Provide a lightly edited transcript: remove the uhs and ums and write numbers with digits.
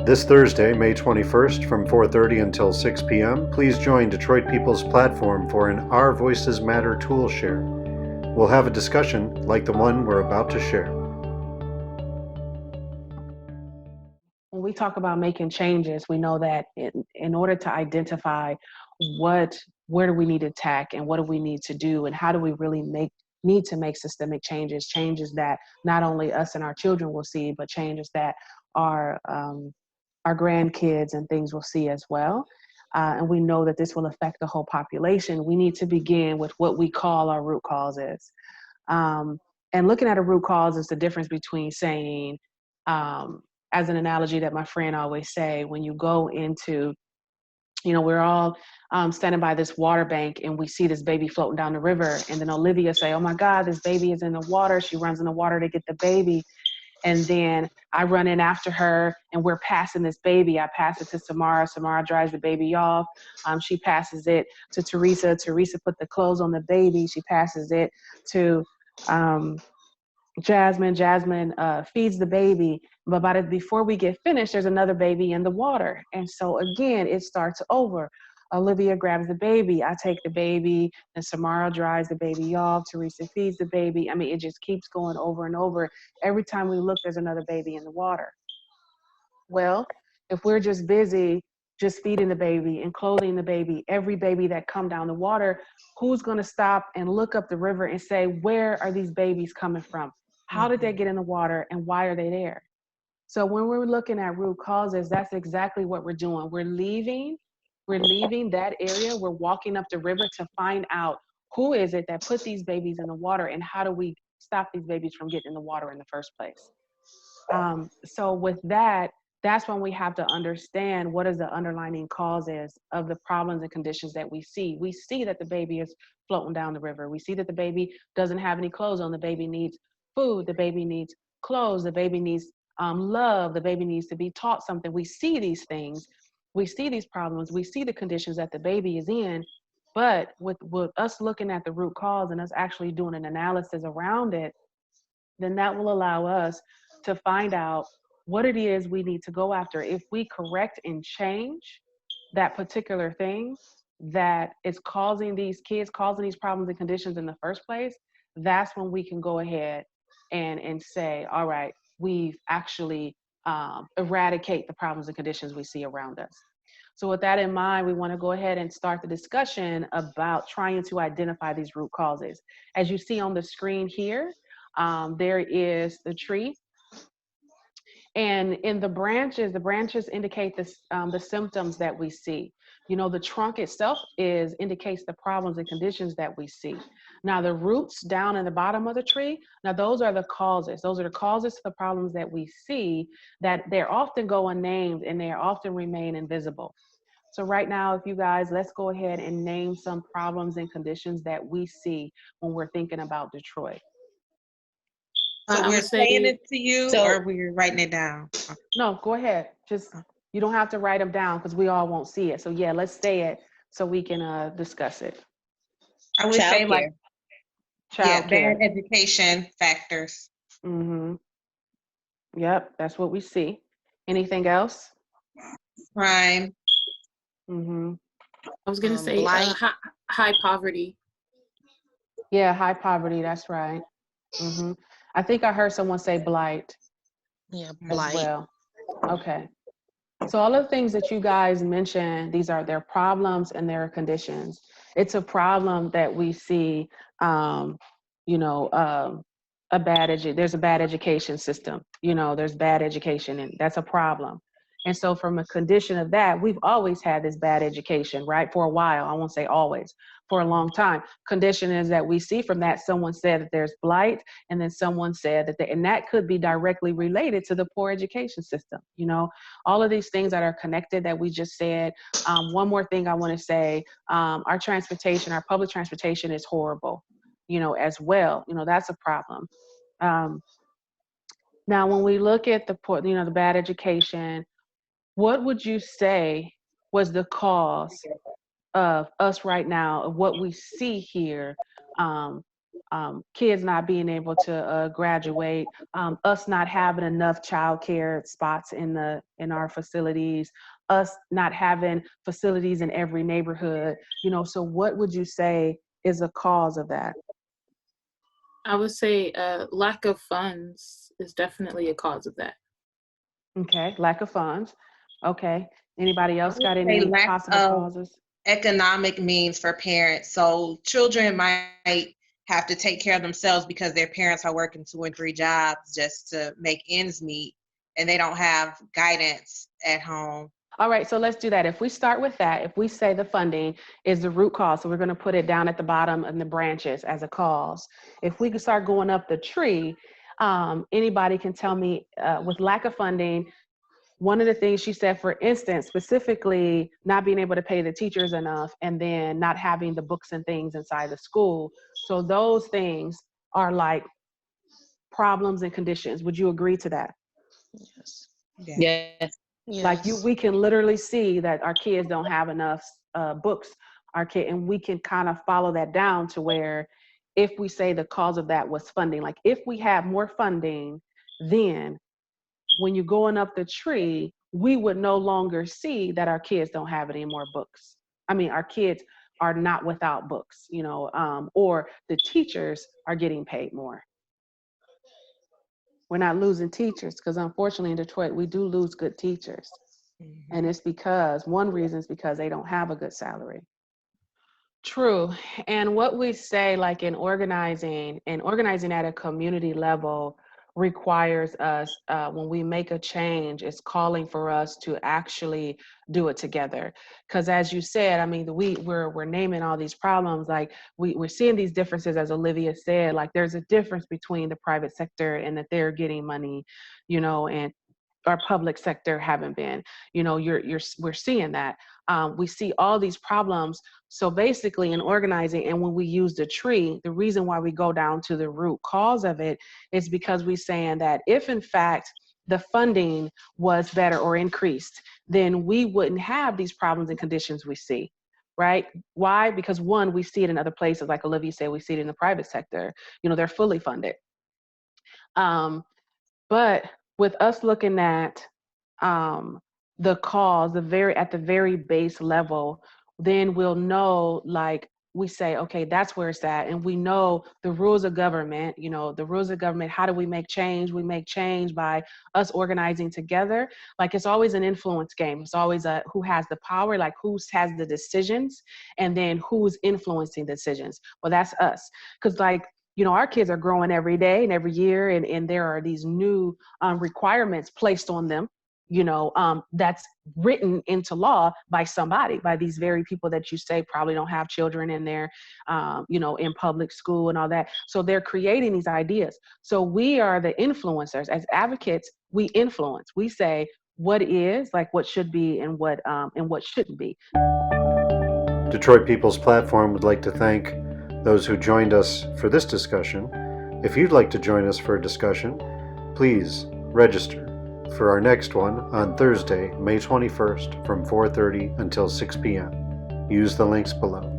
This Thursday, May 21st, from 4:30 until 6 p.m., please join Detroit People's Platform for an Our Voices Matter tool share. We'll have a discussion like the one we're about to share. When we talk about making changes, we know that in order to identify where do we need to attack and what do we need to do and how do we really need to make systemic changes that not only us and our children will see, but changes that our grandkids and things will see as well. And we know that this will affect the whole population. We need to begin with what we call our root causes. And looking at a root cause is the difference between saying, as an analogy that my friend always say, when you go into, we're all standing by this water bank and we see this baby floating down the river. And then Olivia say, oh my God, this baby is in the water. She runs in the water to get the baby. And then I run in after her and we're passing this baby. I pass it to Samara. Samara drives the baby off. She passes it to Teresa. Teresa put the clothes on the baby. She passes it to Jasmine. Jasmine feeds the baby. But before we get finished, there's another baby in the water. And so again, it starts over. Olivia grabs the baby. I take the baby, and Samara drives the baby off. Teresa feeds the baby. I mean, it just keeps going over and over. Every time we look, there's another baby in the water. Well, if we're just busy just feeding the baby and clothing the baby, every baby that come down the water, who's going to stop and look up the river and say, where are these babies coming from? How did they get in the water and why are they there? So when we're looking at root causes, that's exactly what we're doing. We're leaving that area. We're walking up the river to find out who is it that put these babies in the water and how do we stop these babies from getting in the water in the first place. So with that, that's when we have to understand what is the underlying causes of the problems and conditions that we see. We see that the baby is floating down the river. We see that the baby doesn't have any clothes on. The baby needs food. The baby needs clothes. The baby needs love. The baby needs to be taught something. We see these things. We see these problems. We see the conditions that the baby is in. But with us looking at the root cause and us actually doing an analysis around it, then that will allow us to find out what it is we need to go after. If we correct and change that particular thing that is causing these problems and conditions in the first place, that's when we can go ahead and say, all right, we've actually eradicate the problems and conditions we see around us. So with that in mind, we want to go ahead and start the discussion about trying to identify these root causes. As you see on the screen here, there is the tree. And in the branches indicate the symptoms that we see. The trunk itself indicates the problems and conditions that we see. Now, the roots down in the bottom of the tree, now those are the causes. Those are the causes to the problems that we see, that they're often go unnamed and they often remain invisible. So right now, if you guys, let's go ahead and name some problems and conditions that we see when we're thinking about Detroit. So we're saying it to you, or we're writing it down? No, go ahead. Just, you don't have to write them down because we all won't see it. So yeah, let's say it so we can discuss it. I would say like bad education factors. Mm-hmm. Yep, that's what we see. Anything else? Crime. Mm-hmm. I was gonna say high poverty. Yeah, high poverty. That's right. Mm-hmm. I think I heard someone say blight. Yeah, blight. As well. Okay. So all of the things that you guys mentioned, these are their problems and their conditions. It's a problem that we see, there's a bad education system. There's bad education, and that's a problem. And so from a condition of that, we've always had this bad education, right? For a while, I won't say always, for a long time. Condition is that we see from that, someone said that there's blight, and then someone said that, and that could be directly related to the poor education system. All of these things that are connected that we just said. One more thing I want to say, our public transportation is horrible, as well. That's a problem. Now, when we look at the bad education, what would you say was the cause of us right now, of what we see here kids not being able to graduate, us not having enough childcare spots in our facilities, us not having facilities in every neighborhood. So what would you say is a cause of that? I would say lack of funds is definitely a cause of that. Okay, lack of funds. Okay, anybody else got any possible causes? Economic means for parents. So children might have to take care of themselves because their parents are working 2 and 3 jobs just to make ends meet, and they don't have guidance at home. All right, so let's do that. If we start with that, if we say the funding is the root cause, so we're going to put it down at the bottom and the branches as a cause. If we can start going up the tree, anybody can tell me with lack of funding, one of the things she said, for instance, specifically not being able to pay the teachers enough, and then not having the books and things inside the school. So those things are like problems and conditions. Would you agree to that? Yes. Yes. Like we can literally see that our kids don't have enough books, and we can kind of follow that down to where, if we say the cause of that was funding, like if we have more funding, then when you're going up the tree, we would no longer see that our kids don't have any more books. I mean, our kids are not without books, or the teachers are getting paid more. We're not losing teachers, because unfortunately in Detroit, we do lose good teachers. Mm-hmm. And it's because, one reason is because they don't have a good salary. True. And what we say, like in organizing at a community level, requires us, when we make a change, it's calling for us to actually do it together. Because as you said, I mean, we're naming all these problems, like we're seeing these differences, as Olivia said, like there's a difference between the private sector and that they're getting money, and our public sector haven't been, we're seeing that. We see all these problems. So basically in organizing, and when we use the tree, the reason why we go down to the root cause of it is because we're saying that if in fact the funding was better or increased, then we wouldn't have these problems and conditions we see, right? Why? Because one, we see it in other places, like Olivia said, we see it in the private sector, they're fully funded. But with us looking at the cause, at the very base level, then we'll know, like we say, okay, that's where it's at. And we know the rules of government, how do we make change? We make change by us organizing together. Like it's always an influence game. It's always who has the power, like who has the decisions, and then who's influencing decisions. Well, that's us. Because our kids are growing every day and every year, and there are these new requirements placed on them, that's written into law by somebody, by these very people that you say probably don't have children in there, in public school and all that. So they're creating these ideas. So we are the influencers. As advocates, we influence. We say what is, like what should be, and what shouldn't be. Detroit People's Platform would like to thank those who joined us for this discussion. If you'd like to join us for a discussion, please register for our next one on Thursday, May 21st from 4:30 until 6 p.m. Use the links below.